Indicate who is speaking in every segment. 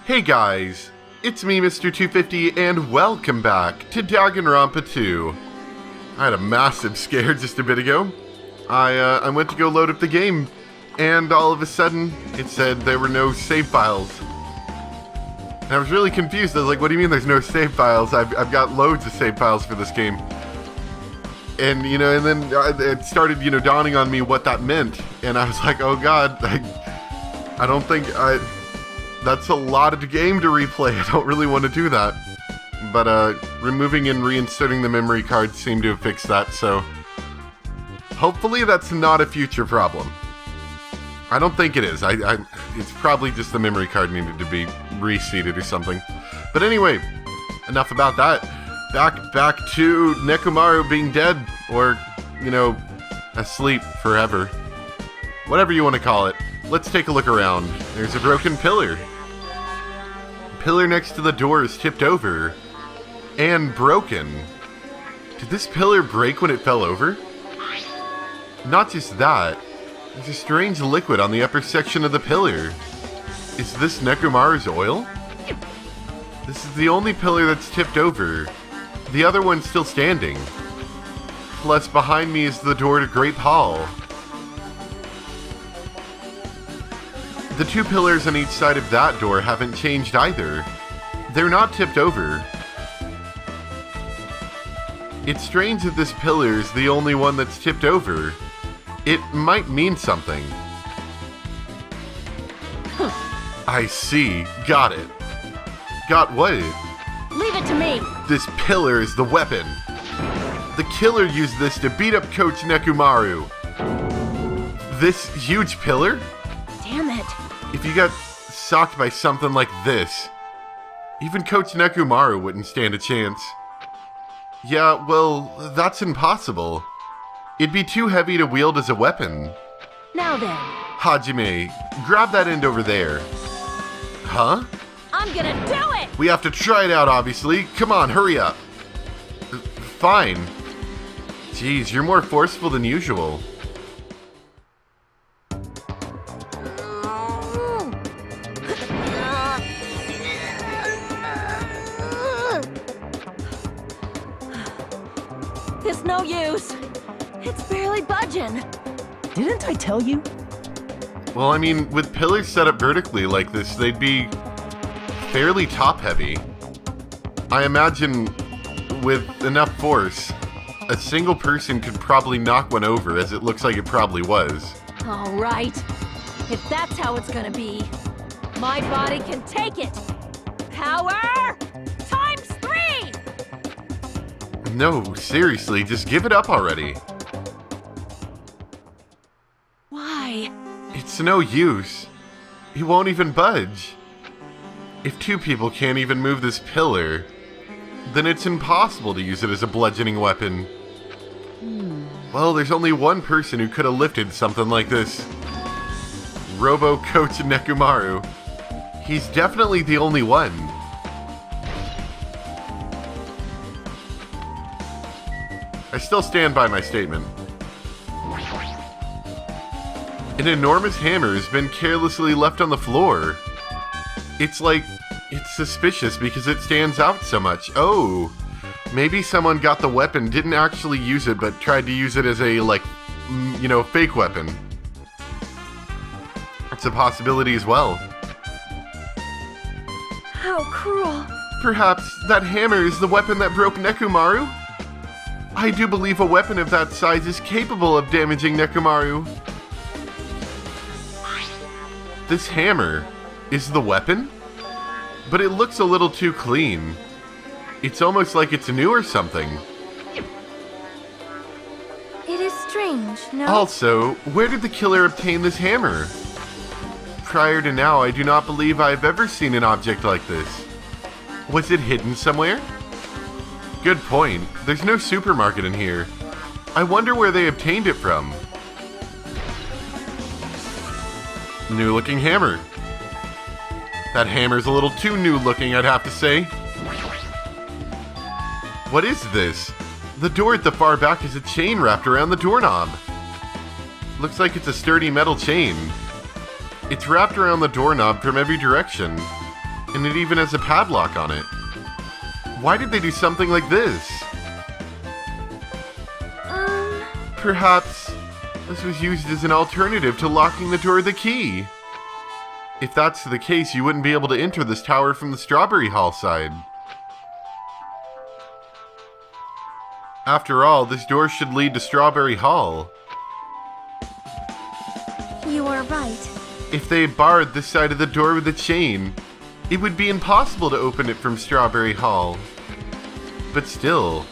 Speaker 1: Hey guys, it's me Mr. 250 and welcome back to Danganronpa 2. I had a massive scare just a bit ago. I went to go load up the game and all of a sudden it said there were no save files. And I was really confused. I was like, what do you mean there's no save files? I've got loads of save files for this game. And, and then it started, dawning on me what that meant. And I was like, oh god, I don't think that's a lot of game to replay. I don't really want to do that. But removing and reinserting the memory cards seemed to have fixed that, so hopefully that's not a future problem. I don't think it is. It's probably just the memory card needed to be reseated or something. But anyway, enough about that. Back to Nekomaru being dead, or, asleep forever. Whatever you want to call it. Let's take a look around. There's a broken pillar. Pillar next to the door is tipped over. And broken. Did this pillar break when it fell over? Not just that. There's a strange liquid on the upper section of the pillar. Is this Nekomaru's oil? This is the only pillar that's tipped over. The other one's still standing. Plus, behind me is the door to Grape Hall. The two pillars on each side of that door haven't changed either. They're not tipped over. It's strange that this pillar is the only one that's tipped over. It might mean something. I see. Got it. Got what?
Speaker 2: Leave it to me!
Speaker 1: This pillar is the weapon. The killer used this to beat up Coach Nekomaru. This huge pillar?
Speaker 2: Damn it.
Speaker 1: If you got socked by something like this, even Coach Nekomaru wouldn't stand a chance. Yeah, well, that's impossible. It'd be too heavy to wield as a weapon.
Speaker 2: Now then.
Speaker 1: Hajime, grab that end over there. Huh?
Speaker 2: I'm gonna do it!
Speaker 1: We have to try it out, obviously. Come on, hurry up. Fine. Jeez, you're more forceful than usual.
Speaker 2: It's no use. It's barely budging.
Speaker 3: Didn't I tell you?
Speaker 1: Well, I mean, with pillars set up vertically like this, they'd be fairly top-heavy. I imagine with enough force, a single person could probably knock one over, as it looks like it probably was.
Speaker 2: All right. If that's how it's gonna be, my body can take it. Power times 3!
Speaker 1: No, seriously, just give it up already.
Speaker 2: Why?
Speaker 1: It's no use. He won't even budge. If two people can't even move this pillar, then it's impossible to use it as a bludgeoning weapon. Well, there's only one person who could have lifted something like this. Robo Coach Nekomaru. He's definitely the only one. I still stand by my statement. An enormous hammer has been carelessly left on the floor. It's suspicious because it stands out so much. Oh, maybe someone got the weapon, didn't actually use it, but tried to use it as a, fake weapon. It's a possibility as well.
Speaker 2: How cruel.
Speaker 1: Perhaps that hammer is the weapon that broke Nekomaru? I do believe a weapon of that size is capable of damaging Nekomaru. This hammer is the weapon? But it looks a little too clean. It's almost like it's new or something.
Speaker 2: It is strange, no?
Speaker 1: Also, where did the killer obtain this hammer? Prior to now, I do not believe I have ever seen an object like this. Was it hidden somewhere? Good point. There's no supermarket in here. I wonder where they obtained it from. New looking hammer. That hammer's a little too new looking, I'd have to say. What is this? The door at the far back has a chain wrapped around the doorknob. Looks like it's a sturdy metal chain. It's wrapped around the doorknob from every direction. And it even has a padlock on it. Why did they do something like this? Perhaps this was used as an alternative to locking the door with a key. If that's the case, you wouldn't be able to enter this tower from the Strawberry Hall side. After all, this door should lead to Strawberry Hall.
Speaker 2: You are right.
Speaker 1: If they had barred this side of the door with a chain, it would be impossible to open it from Strawberry Hall. But still,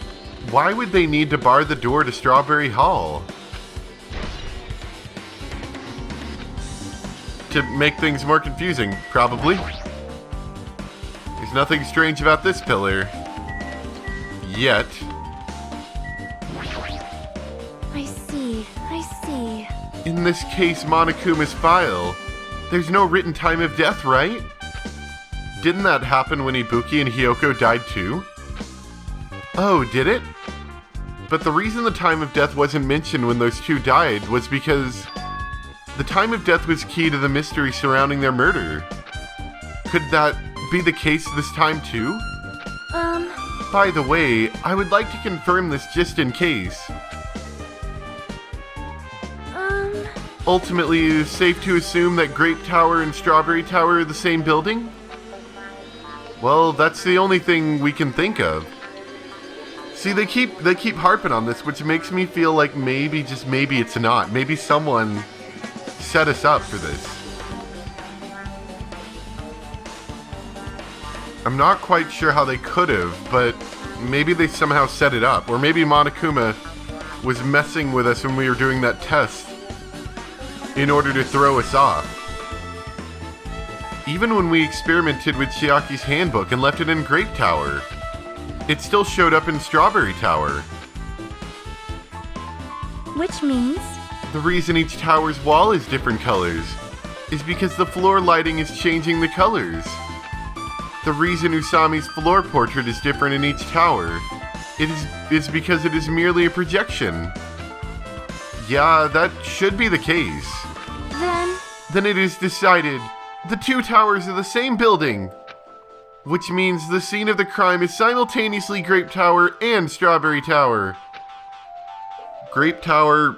Speaker 1: why would they need to bar the door to Strawberry Hall? To make things more confusing, probably. There's nothing strange about this pillar. Yet.
Speaker 2: I see.
Speaker 1: In this case, Monokuma's file, there's no written time of death, right? Didn't that happen when Ibuki and Hiyoko died too? Oh, did it? But the reason the time of death wasn't mentioned when those two died was because the time of death was key to the mystery surrounding their murder. Could that be the case this time too? By the way, I would like to confirm this just in case. Ultimately, it is safe to assume that Grape Tower and Strawberry Tower are the same building? Well, that's the only thing we can think of. See, they keep harping on this, which makes me feel like maybe, just maybe it's not. Maybe someone set us up for this. I'm not quite sure how they could have, but maybe they somehow set it up. Or maybe Monokuma was messing with us when we were doing that test in order to throw us off. Even when we experimented with Chiaki's handbook and left it in Grape Tower, it still showed up in Strawberry Tower.
Speaker 2: Which means?
Speaker 1: The reason each tower's wall is different colors is because the floor lighting is changing the colors. The reason Usami's floor portrait is different in each tower is because it is merely a projection. Yeah, that should be the case. Then it is decided the two towers are the same building, which means the scene of the crime is simultaneously Grape Tower and Strawberry Tower. Grape Tower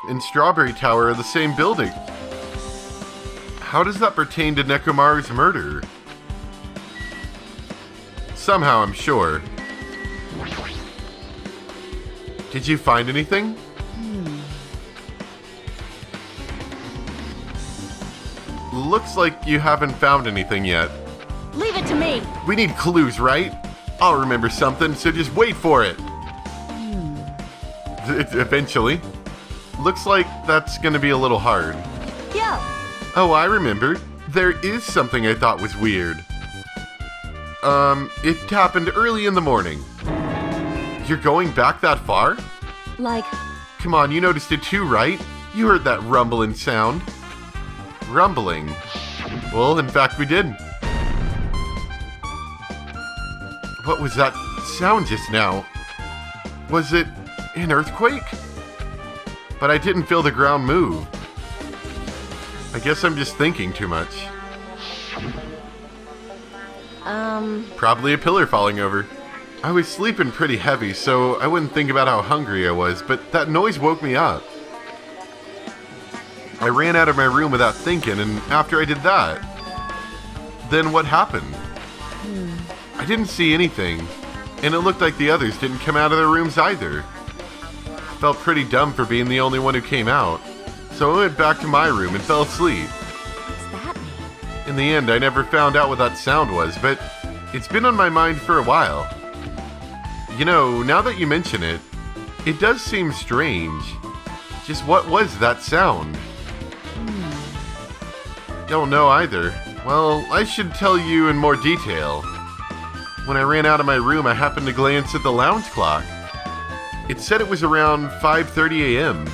Speaker 1: and Strawberry Tower are the same building. How does that pertain to Nekomaru's murder? Somehow, I'm sure. Did you find anything? Looks like you haven't found anything yet.
Speaker 2: Leave it to me!
Speaker 1: We need clues, right? I'll remember something, so just wait for it. Eventually. Looks like that's gonna be a little hard.
Speaker 2: Yeah.
Speaker 1: Oh, I remember. There is something I thought was weird. It happened early in the morning. You're going back that far?
Speaker 2: Like...
Speaker 1: Come on, you noticed it too, right? You heard that rumbling sound. Rumbling. Well, in fact, we did. What was that sound just now? Was it an earthquake? But I didn't feel the ground move. I guess I'm just thinking too much. Probably a pillar falling over. I was sleeping pretty heavy, so I wouldn't think about how hungry I was, but that noise woke me up. I ran out of my room without thinking, and after I did that, then what happened? I didn't see anything, and it looked like the others didn't come out of their rooms either. I felt pretty dumb for being the only one who came out, so I went back to my room and fell asleep.
Speaker 2: What's that mean?
Speaker 1: In the end, I never found out what that sound was, but it's been on my mind for a while. You know, now that you mention it, it does seem strange. Just what was that sound? Don't know either. Well, I should tell you in more detail. When I ran out of my room, I happened to glance at the lounge clock. It said it was around 5:30 a.m.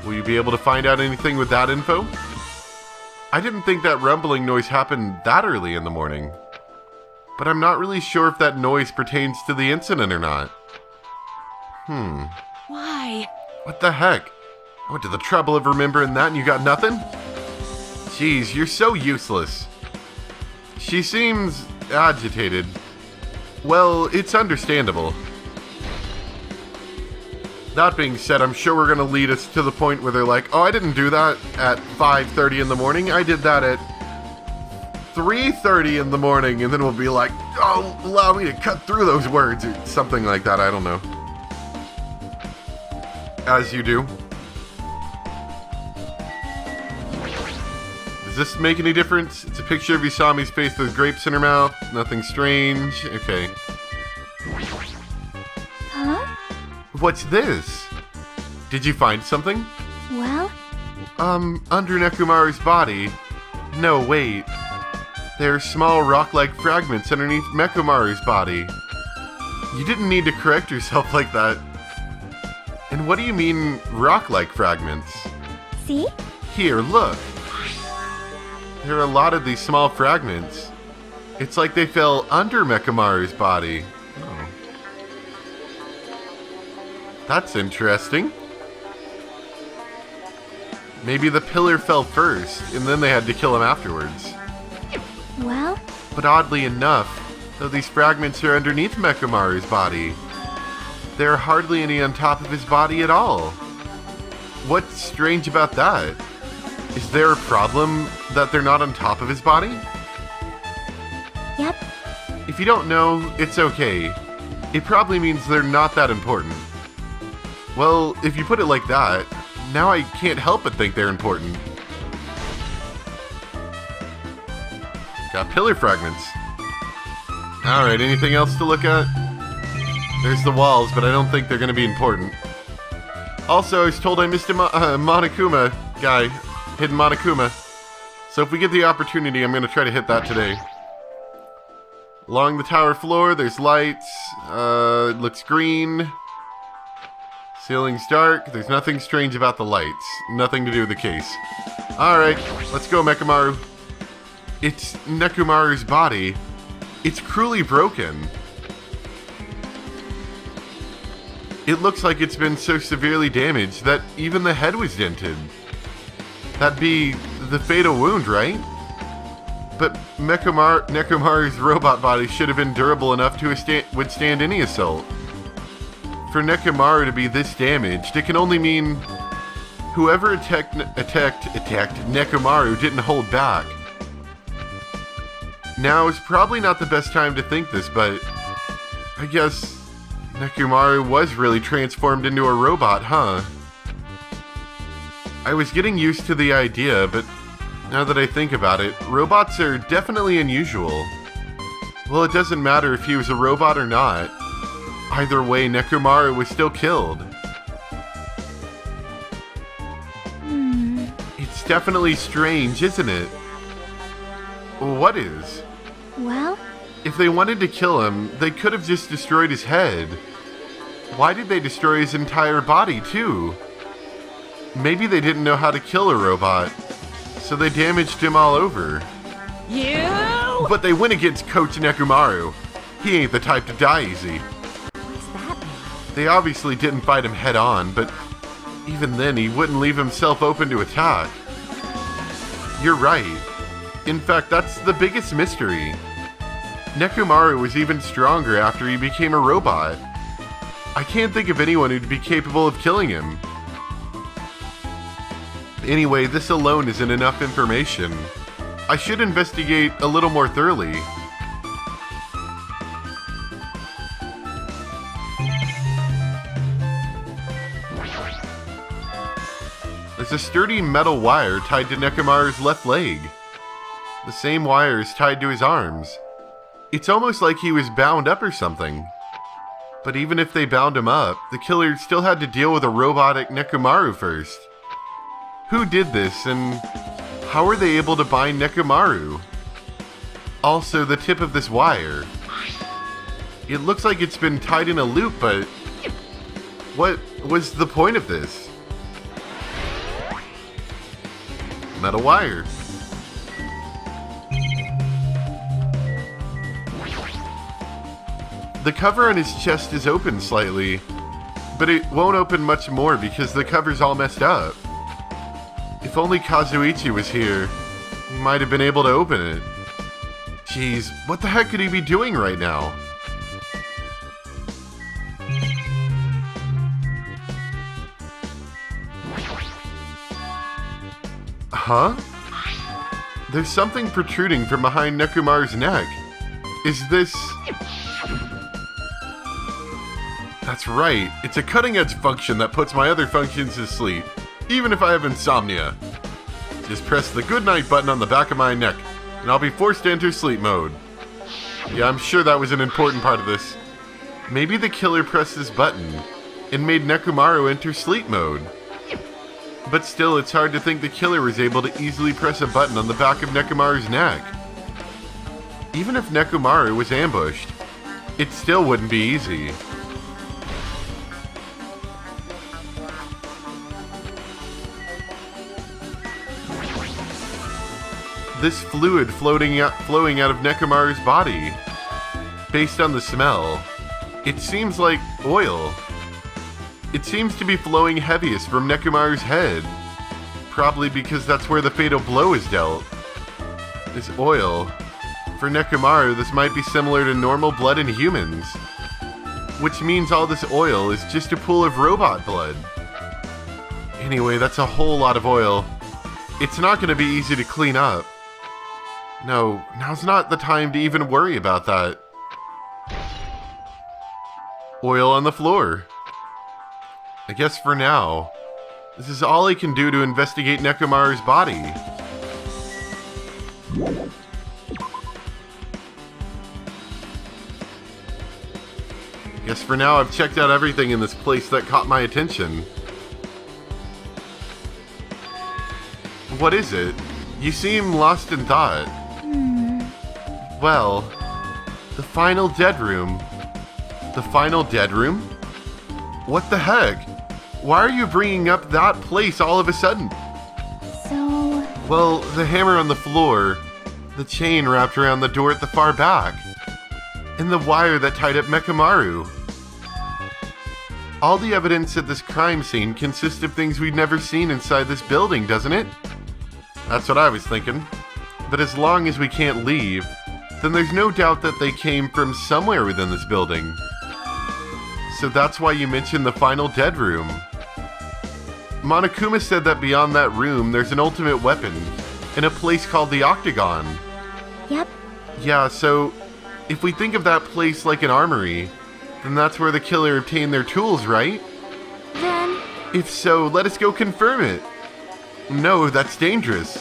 Speaker 1: Will you be able to find out anything with that info? I didn't think that rumbling noise happened that early in the morning. But I'm not really sure if that noise pertains to the incident or not.
Speaker 2: Why?
Speaker 1: What the heck? I went to the trouble of remembering that and you got nothing? Jeez, you're so useless. She seems agitated. Well, it's understandable. That being said, I'm sure we're going to lead us to the point where they're like, oh, I didn't do that at 5:30 in the morning. I did that at 3:30 in the morning. And then we'll be like, oh, allow me to cut through those words or something like that. I don't know. As you do. Does this make any difference? It's a picture of Isami's face with grapes in her mouth. Nothing strange. Okay.
Speaker 4: Huh?
Speaker 1: What's this? Did you find something?
Speaker 4: Well?
Speaker 1: Under Nekomaru's body. No, wait. There are small rock-like fragments underneath Nekomaru's body. You didn't need to correct yourself like that. And what do you mean, rock-like fragments?
Speaker 4: See?
Speaker 1: Here, look. There are a lot of these small fragments. It's like they fell under Nekomaru's body. Oh. That's interesting. Maybe the pillar fell first, and then they had to kill him afterwards.
Speaker 4: Well?
Speaker 1: But oddly enough, though these fragments are underneath Nekomaru's body, there are hardly any on top of his body at all. What's strange about that? Is there a problem that they're not on top of his body?
Speaker 4: Yep.
Speaker 1: If you don't know, it's okay. It probably means they're not that important. Well, if you put it like that, now I can't help but think they're important. Got pillar fragments. Alright, anything else to look at? There's the walls, but I don't think they're going to be important. Also, I was told I missed a Monokuma guy. Hidden Monokuma. So if we get the opportunity, I'm going to try to hit that today. Along the tower floor, there's lights. It looks green. Ceiling's dark. There's nothing strange about the lights. Nothing to do with the case. Alright, let's go, Nekomaru. It's Nekomaru's body. It's cruelly broken. It looks like it's been so severely damaged that even the head was dented. That'd be the fatal wound, right? But Nekomaru's robot body should have been durable enough to withstand any assault. For Nekomaru to be this damaged, it can only mean whoever attacked Nekomaru didn't hold back. Now is probably not the best time to think this, but I guess Nekomaru was really transformed into a robot, huh? I was getting used to the idea, but now that I think about it, robots are definitely unusual. Well, it doesn't matter if he was a robot or not. Either way, Nekomaru was still killed. It's definitely strange, isn't it? What is?
Speaker 4: Well?
Speaker 1: If they wanted to kill him, they could have just destroyed his head. Why did they destroy his entire body, too? Maybe they didn't know how to kill a robot, so they damaged him all over.
Speaker 2: You!
Speaker 1: But they went against Coach Nekomaru. He ain't the type to die easy.
Speaker 4: What's that mean?
Speaker 1: They obviously didn't fight him head on, but even then he wouldn't leave himself open to attack. You're right. In fact, that's the biggest mystery. Nekomaru was even stronger after he became a robot. I can't think of anyone who'd be capable of killing him. Anyway, this alone isn't enough information. I should investigate a little more thoroughly. There's a sturdy metal wire tied to Nekomaru's left leg. The same wire is tied to his arms. It's almost like he was bound up or something. But even if they bound him up, the killer still had to deal with a robotic Nekomaru first. Who did this, and how were they able to bind Nekomaru? Also, the tip of this wire. It looks like it's been tied in a loop, but what was the point of this? Metal wire. The cover on his chest is open slightly, but it won't open much more because the cover's all messed up. If only Kazuichi was here, he might have been able to open it. Jeez, what the heck could he be doing right now? Huh? There's something protruding from behind Nekomaru's neck. Is this... That's right, it's a cutting-edge function that puts my other functions to sleep, even if I have insomnia. Just press the goodnight button on the back of my neck, and I'll be forced to enter sleep mode. Yeah, I'm sure that was an important part of this. Maybe the killer pressed this button and made Nekomaru enter sleep mode. But still, it's hard to think the killer was able to easily press a button on the back of Nekomaru's neck. Even if Nekomaru was ambushed, it still wouldn't be easy. This fluid flowing out of Nekomaru's body. Based on the smell, it seems like oil. It seems to be flowing heaviest from Nekomaru's head. Probably because that's where the fatal blow is dealt. This oil. For Nekomaru, this might be similar to normal blood in humans. Which means all this oil is just a pool of robot blood. Anyway, that's a whole lot of oil. It's not going to be easy to clean up. No, now's not the time to even worry about that. Oil on the floor. I guess for now, this is all I can do to investigate Nekomaru's body. I guess for now I've checked out everything in this place that caught my attention. What is it? You seem lost in thought. Well, the final dead room. The final dead room? What the heck? Why are you bringing up that place all of a sudden?
Speaker 4: So...
Speaker 1: Well, the hammer on the floor, the chain wrapped around the door at the far back, and the wire that tied up Nekomaru. All the evidence at this crime scene consists of things we've never seen inside this building, doesn't it? That's what I was thinking. But as long as we can't leave, then there's no doubt that they came from somewhere within this building. So that's why you mentioned the final dead room. Monokuma said that beyond that room there's an ultimate weapon, in a place called the Octagon.
Speaker 4: Yep.
Speaker 1: Yeah, so if we think of that place like an armory, then that's where the killer obtained their tools, right?
Speaker 4: Then...
Speaker 1: If so, let us go confirm it. No, that's dangerous.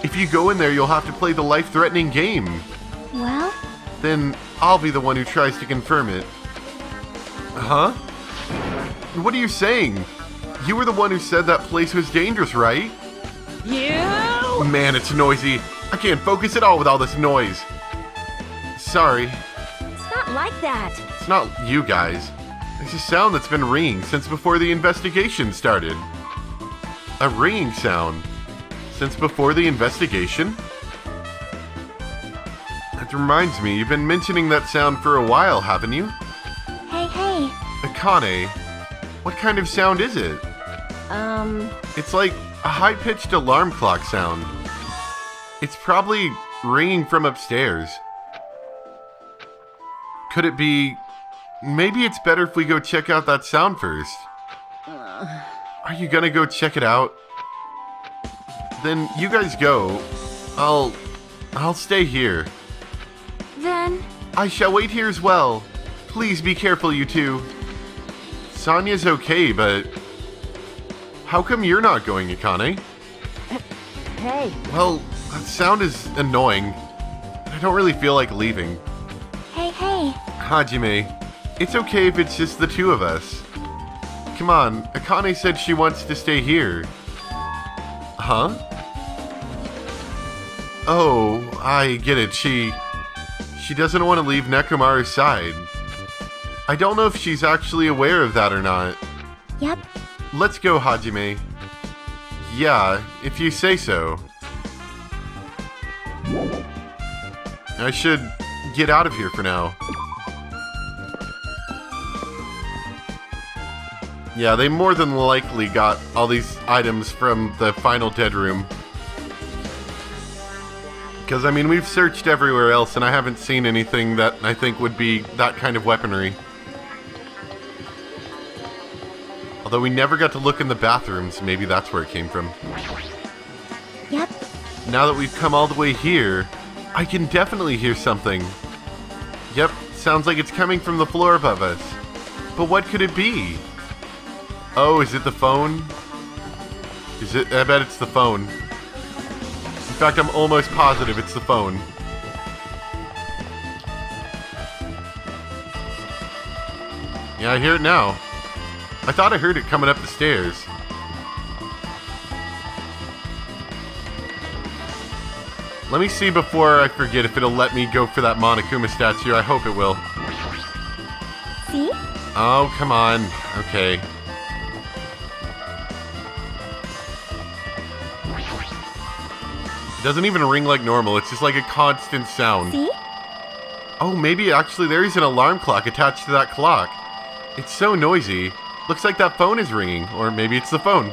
Speaker 1: If you go in there, you'll have to play the life-threatening game.
Speaker 4: Well?
Speaker 1: Then I'll be the one who tries to confirm it. Huh? What are you saying? You were the one who said that place was dangerous, right?
Speaker 2: You!
Speaker 1: Man, it's noisy. I can't focus at all with all this noise. Sorry.
Speaker 2: It's not like that.
Speaker 1: It's not you guys. There's a sound that's been ringing since before the investigation started. A ringing sound. Since before the investigation? That reminds me, you've been mentioning that sound for a while, haven't you?
Speaker 4: Hey.
Speaker 1: Akane, what kind of sound is it? It's like a high-pitched alarm clock sound. It's probably ringing from upstairs. Could it be... Maybe it's better if we go check out that sound first. Are you gonna go check it out? Then you guys go. I'll stay here.
Speaker 4: Then...
Speaker 1: I shall wait here as well. Please be careful, you two. Sonya's okay, but... How come you're not going, Akane?
Speaker 2: Hey.
Speaker 1: Well, that sound is annoying. I don't really feel like leaving.
Speaker 4: Hey.
Speaker 1: Hajime, it's okay if it's just the two of us. Come on, Akane said she wants to stay here. Huh? Oh, I get it. She doesn't want to leave Nekomaru's side. I don't know if she's actually aware of that or not.
Speaker 4: Yep.
Speaker 1: Let's go, Hajime. Yeah, if you say so. I should get out of here for now. Yeah, they more than likely got all these items from the final dead room. Because, I mean, we've searched everywhere else, and I haven't seen anything that I think would be that kind of weaponry. Although we never got to look in the bathrooms, maybe that's where it came from.
Speaker 4: Yep.
Speaker 1: Now that we've come all the way here, I can definitely hear something. Yep, sounds like it's coming from the floor above us. But what could it be? Oh, is it the phone? Is it? I bet it's the phone. In fact, I'm almost positive it's the phone. Yeah, I hear it now. I thought I heard it coming up the stairs. Let me see before I forget if it'll let me go for that Monokuma statue. I hope it will.
Speaker 4: See?
Speaker 1: Oh, come on. Okay. It doesn't even ring like normal. It's just like a constant sound.
Speaker 4: See?
Speaker 1: Oh, maybe actually there is an alarm clock attached to that clock. It's so noisy. Looks like that phone is ringing. Or maybe it's the phone.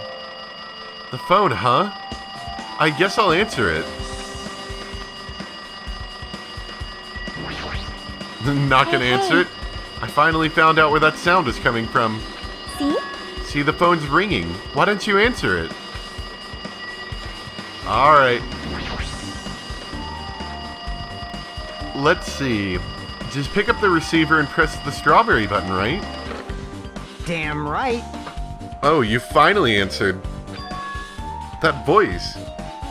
Speaker 1: The phone, huh? I guess I'll answer it. Not gonna answer it. I finally found out where that sound is coming from.
Speaker 4: See?
Speaker 1: See, the phone's ringing. Why don't you answer it? Alright. Let's see. Just pick up the receiver and press the strawberry button, right?
Speaker 3: Damn right.
Speaker 1: Oh, you finally answered. That voice.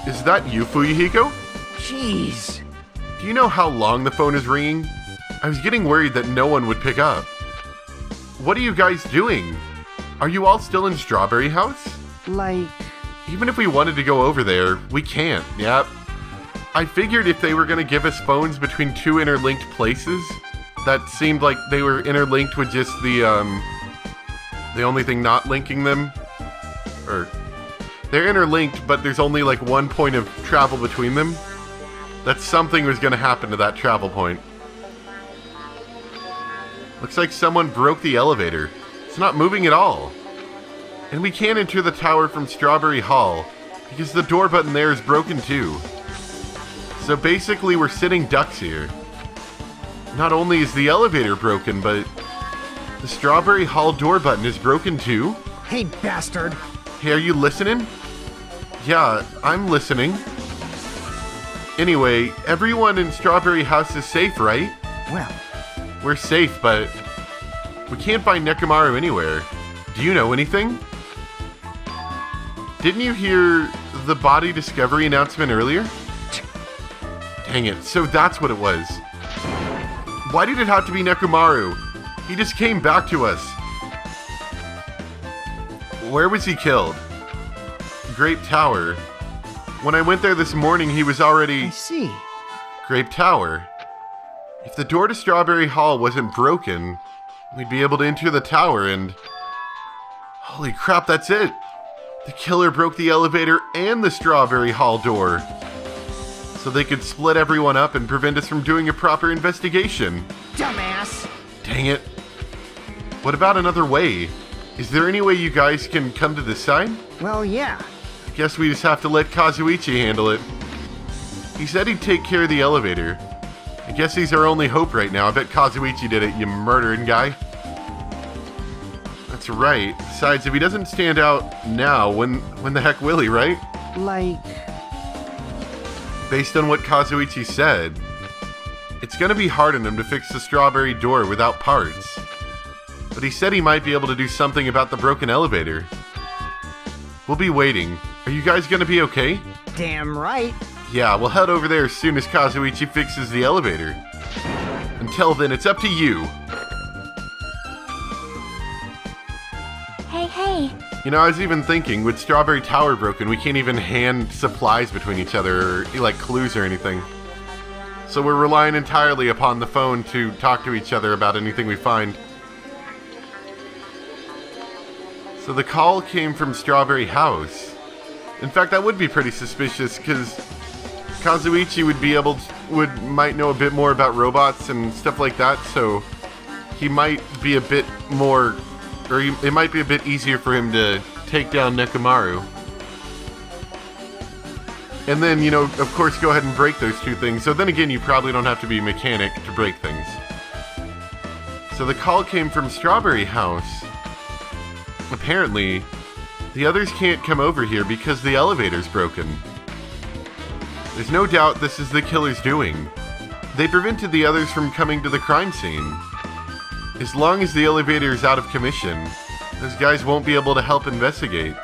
Speaker 1: Is that you, Fuyuhiko?
Speaker 3: Jeez.
Speaker 1: Do you know how long the phone is ringing? I was getting worried that no one would pick up. What are you guys doing? Are you all still in Strawberry House?
Speaker 3: Like...
Speaker 1: Even if we wanted to go over there, we can't. Yep. I figured if they were going to give us phones between two interlinked places, that seemed like they were interlinked with just the only thing not linking them. Or, they're interlinked, but there's only like one point of travel between them. That something was going to happen to that travel point. Looks like someone broke the elevator. It's not moving at all. And we can't enter the tower from Strawberry Hall, because the door button there is broken too. So basically we're sitting ducks here. Not only is the elevator broken, but the Strawberry Hall door button is broken too.
Speaker 3: Hey, bastard.
Speaker 1: Hey, are you listening? Yeah, I'm listening. Anyway, everyone in Strawberry House is safe, right?
Speaker 3: Well,
Speaker 1: We're safe, but we can't find Nekomaru anywhere. Do you know anything? Didn't you hear the body discovery announcement earlier? Dang it, so that's what it was. Why did it have to be Nekomaru? He just came back to us. Where was he killed? Grape Tower. When I went there this morning, he was already...
Speaker 3: I see.
Speaker 1: Grape Tower. If the door to Strawberry Hall wasn't broken, we'd be able to enter the tower and... Holy crap, that's it! The killer broke the elevator and the Strawberry Hall door. So they could split everyone up and prevent us from doing a proper investigation.
Speaker 3: Dumbass.
Speaker 1: Dang it. What about another way? Is there any way you guys can come to this side?
Speaker 3: Well, yeah.
Speaker 1: Guess we just have to let Kazuichi handle it. He said he'd take care of the elevator. I guess he's our only hope right now. I bet Kazuichi did it, you murdering guy. That's right. Besides, if he doesn't stand out now, when the heck will he, right?
Speaker 3: Like...
Speaker 1: Based on what Kazuichi said, it's gonna be hard on him to fix the strawberry door without parts. But he said he might be able to do something about the broken elevator. We'll be waiting. Are you guys gonna be okay?
Speaker 3: Damn right.
Speaker 1: Yeah, we'll head over there as soon as Kazuichi fixes the elevator. Until then, it's up to you.
Speaker 4: Hey.
Speaker 1: You know, I was even thinking, with Strawberry Tower broken, we can't even hand supplies between each other, or like clues or anything. So we're relying entirely upon the phone to talk to each other about anything we find. So the call came from Strawberry House. In fact, that would be pretty suspicious, because Kazuichi might know a bit more about robots and stuff like that, so he might be a bit more, or it might be a bit easier for him to take down Nekomaru. And then, you know, of course, go ahead and break those two things. So then again, you probably don't have to be a mechanic to break things. So the call came from Strawberry House. Apparently, the others can't come over here because the elevator's broken. There's no doubt this is the killer's doing. They prevented the others from coming to the crime scene. As long as the elevator is out of commission, those guys won't be able to help investigate.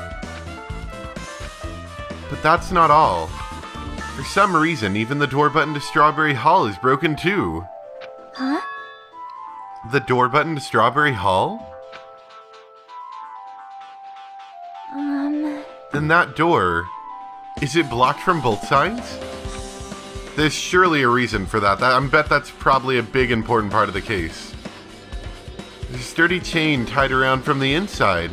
Speaker 1: But that's not all. For some reason, even the door button to Strawberry Hall is broken too.
Speaker 4: Huh?
Speaker 1: The door button to Strawberry Hall? Then that door, is it blocked from both sides? There's surely a reason for that. I bet that's probably a big important part of the case. There's a sturdy chain tied around from the inside.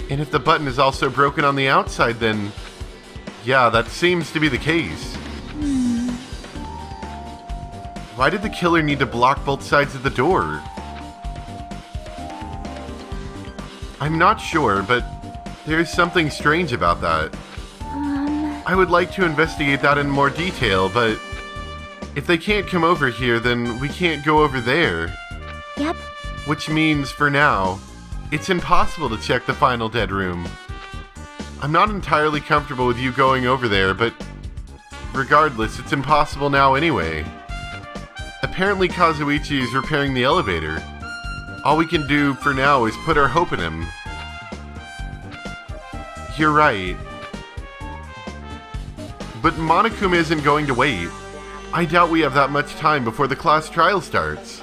Speaker 1: And if the button is also broken on the outside, then yeah, that seems to be the case. Why did the killer need to block both sides of the door? I'm not sure, but there's something strange about that. I would like to investigate that in more detail, but if they can't come over here, then we can't go over there.
Speaker 4: Yep.
Speaker 1: Which means, for now, it's impossible to check the final dead room. I'm not entirely comfortable with you going over there, but regardless, it's impossible now anyway. Apparently Kazuichi is repairing the elevator. All we can do for now is put our hope in him. You're right. But Monokuma isn't going to wait. I doubt we have that much time before the class trial starts.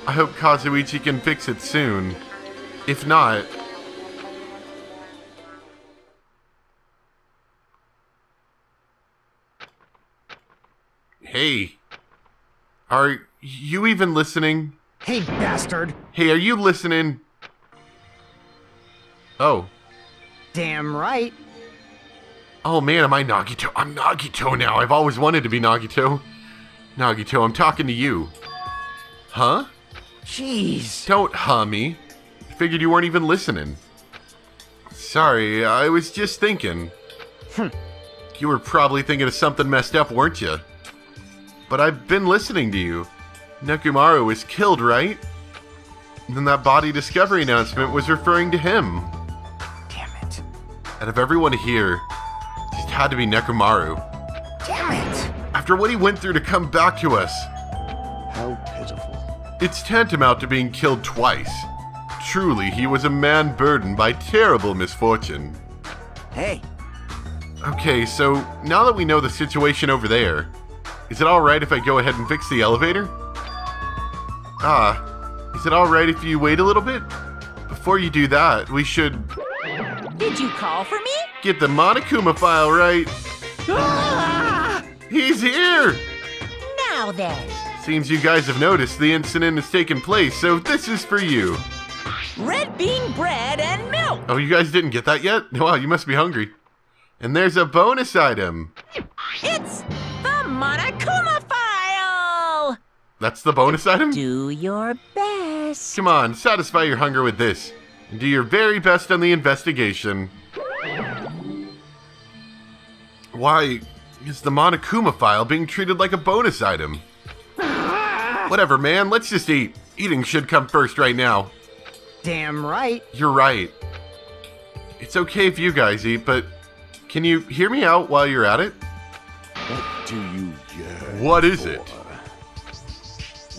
Speaker 1: I hope Kazuichi can fix it soon. If not... Hey. Are you even listening?
Speaker 3: Hey, bastard!
Speaker 1: Hey, are you listening? Oh.
Speaker 3: Damn right.
Speaker 1: Oh man, am I Nagito? I'm Nagito now. I've always wanted to be Nagito. Nagito, I'm talking to you. Huh?
Speaker 3: Jeez.
Speaker 1: Don't huh me. I figured you weren't even listening. Sorry, I was just thinking. You were probably thinking of something messed up, weren't you? But I've been listening to you. Nekomaru was killed, right? And then that body discovery announcement was referring to him.
Speaker 3: Damn it.
Speaker 1: Out of everyone here, it just had to be Nekomaru.
Speaker 3: Damn it.
Speaker 1: After what he went through to come back to us.
Speaker 5: How pitiful.
Speaker 1: It's tantamount to being killed twice. Truly, he was a man burdened by terrible misfortune.
Speaker 3: Hey.
Speaker 1: Okay, so now that we know the situation over there, is it alright if I go ahead and fix the elevator? Is it alright if you wait a little bit? Before you do that, we should...
Speaker 2: Did you call for me?
Speaker 1: get the Monokuma file right.
Speaker 2: Ah!
Speaker 1: He's here!
Speaker 2: Now then.
Speaker 1: Seems you guys have noticed the incident has taken place, so this is for you.
Speaker 2: Red bean bread and milk.
Speaker 1: Oh, you guys didn't get that yet? Wow, you must be hungry. And there's a bonus item.
Speaker 2: It's the Monokuma file.
Speaker 1: That's the bonus item?
Speaker 2: Do your best.
Speaker 1: Come on, satisfy your hunger with this. And do your very best on the investigation. Why is the Monokuma file being treated like a bonus item? Whatever, man, let's just eat. Eating should come first right now.
Speaker 3: Damn right.
Speaker 1: You're right. It's okay if you guys eat, but can you hear me out while you're at it?
Speaker 5: What do you yearn
Speaker 1: What is
Speaker 5: for?
Speaker 1: it?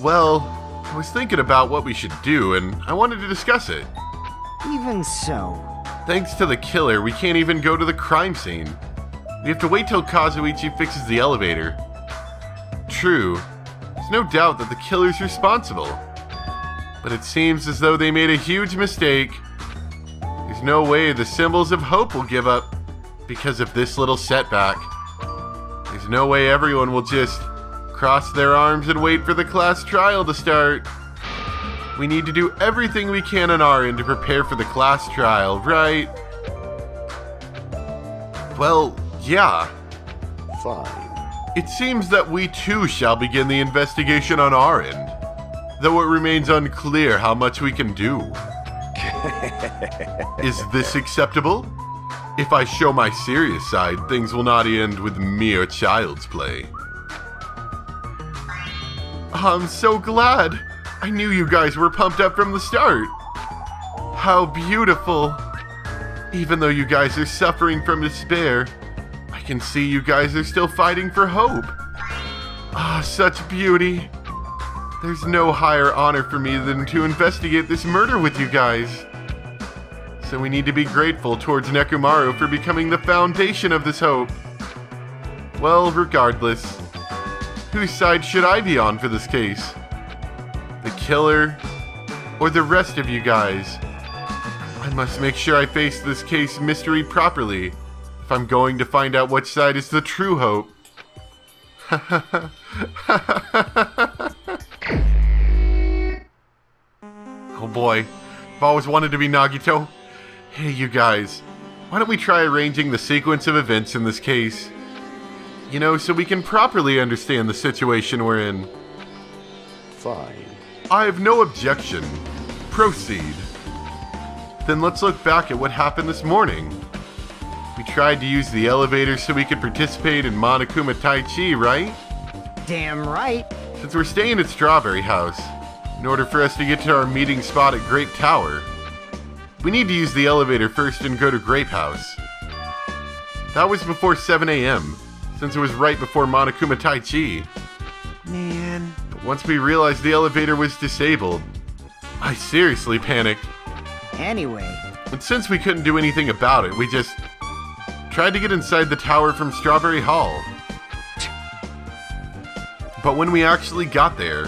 Speaker 1: Well, I was thinking about what we should do, and I wanted to discuss it.
Speaker 3: Even so.
Speaker 1: Thanks to the killer, we can't even go to the crime scene. We have to wait till Kazuichi fixes the elevator. True, there's no doubt that the killer's responsible. But it seems as though they made a huge mistake. There's no way the symbols of hope will give up because of this little setback. There's no way everyone will just cross their arms and wait for the class trial to start. We need to do everything we can on our end to prepare for the class trial, right? Well, yeah.
Speaker 5: Fine.
Speaker 1: It seems that we too shall begin the investigation on our end, though it remains unclear how much we can do. Is this acceptable? If I show my serious side, things will not end with mere child's play. I'm so glad! I knew you guys were pumped up from the start! How beautiful! Even though you guys are suffering from despair, I can see you guys are still fighting for hope. Ah, such beauty! There's no higher honor for me than to investigate this murder with you guys. So we need to be grateful towards Nekomaru for becoming the foundation of this hope. Well, regardless, whose side should I be on for this case? The killer, or the rest of you guys? I must make sure I face this case mystery properly if I'm going to find out which side is the true hope. Oh boy, I've always wanted to be Nagito. Hey you guys, why don't we try arranging the sequence of events in this case? You know, so we can properly understand the situation we're in.
Speaker 5: Fine.
Speaker 1: I have no objection. Proceed. Then let's look back at what happened this morning. We tried to use the elevator so we could participate in Monokuma Tai Chi, right?
Speaker 3: Damn right.
Speaker 1: Since we're staying at Strawberry House, in order for us to get to our meeting spot at Grape Tower, we need to use the elevator first and go to Grape House. That was before 7 a.m., since it was right before Monokuma Tai Chi.
Speaker 3: Man.
Speaker 1: But once we realized the elevator was disabled, I seriously panicked.
Speaker 3: Anyway.
Speaker 1: And since we couldn't do anything about it, we just tried to get inside the tower from Strawberry Hall. But when we actually got there,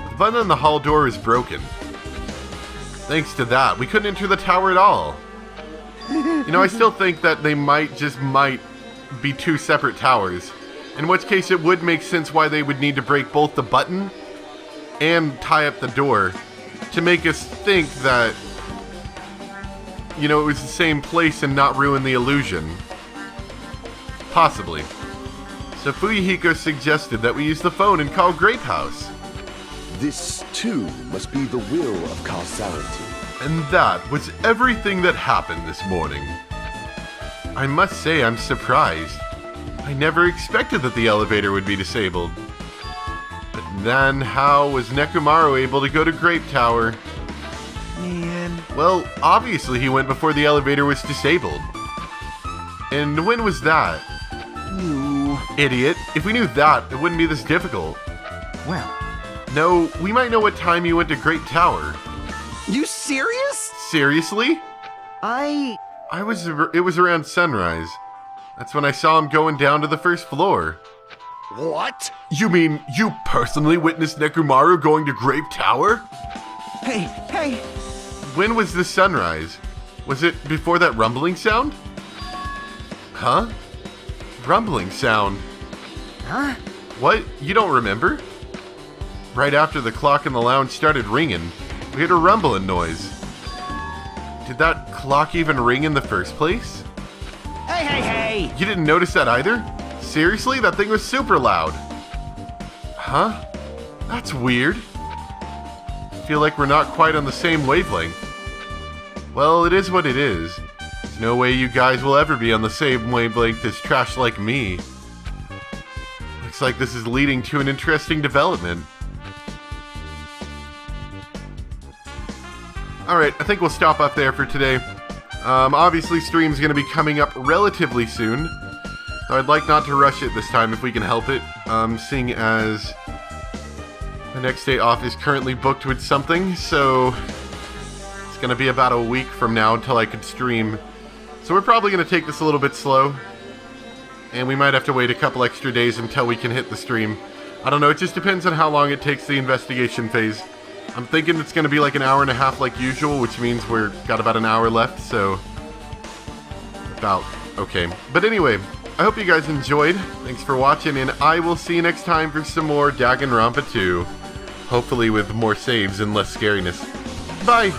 Speaker 1: the button on the hall door was broken. Thanks to that, we couldn't enter the tower at all. You know, I still think that they might be two separate towers, in which case it would make sense why they would need to break both the button and tie up the door to make us think that, you know, it was the same place and not ruin the illusion. Possibly. So Fuyuhiko suggested that we use the phone and call Grape House.
Speaker 5: This, too, must be the will of causality.
Speaker 1: And that was everything that happened this morning. I must say I'm surprised. I never expected that the elevator would be disabled. But then how was Nekomaru able to go to Grape Tower?
Speaker 3: Man.
Speaker 1: Well, obviously he went before the elevator was disabled. And when was that?
Speaker 3: You.
Speaker 1: Idiot. If we knew that, it wouldn't be this difficult.
Speaker 3: Well.
Speaker 1: No, we might know what time you went to Grape Tower.
Speaker 3: You serious?
Speaker 1: Seriously? It was around sunrise. That's when I saw him going down to the first floor.
Speaker 5: What?
Speaker 1: You mean you personally witnessed Nekomaru going to Grape Tower?
Speaker 3: Hey.
Speaker 1: When was the sunrise? Was it before that rumbling sound? Huh? Rumbling sound?
Speaker 3: Huh?
Speaker 1: What? You don't remember? Right after the clock in the lounge started ringing, we heard a rumbling noise. Did that clock even ring in the first place?
Speaker 3: Hey!
Speaker 1: You didn't notice that either? Seriously? That thing was super loud. Huh? That's weird. I feel like we're not quite on the same wavelength. Well, it is what it is. There's no way you guys will ever be on the same wavelength as trash like me. Looks like this is leading to an interesting development. Alright, I think we'll stop up there for today. Obviously, stream's going to be coming up relatively soon. So I'd like not to rush it this time if we can help it. Seeing as the next day off is currently booked with something, so it's going to be about a week from now until I could stream. So we're probably going to take this a little bit slow. And we might have to wait a couple extra days until we can hit the stream. I don't know, it just depends on how long it takes the investigation phase. I'm thinking it's going to be like an hour and a half like usual, which means we're got about an hour left, so about okay. But anyway, I hope you guys enjoyed. Thanks for watching, and I will see you next time for some more Danganronpa 2. Hopefully with more saves and less scariness. Bye!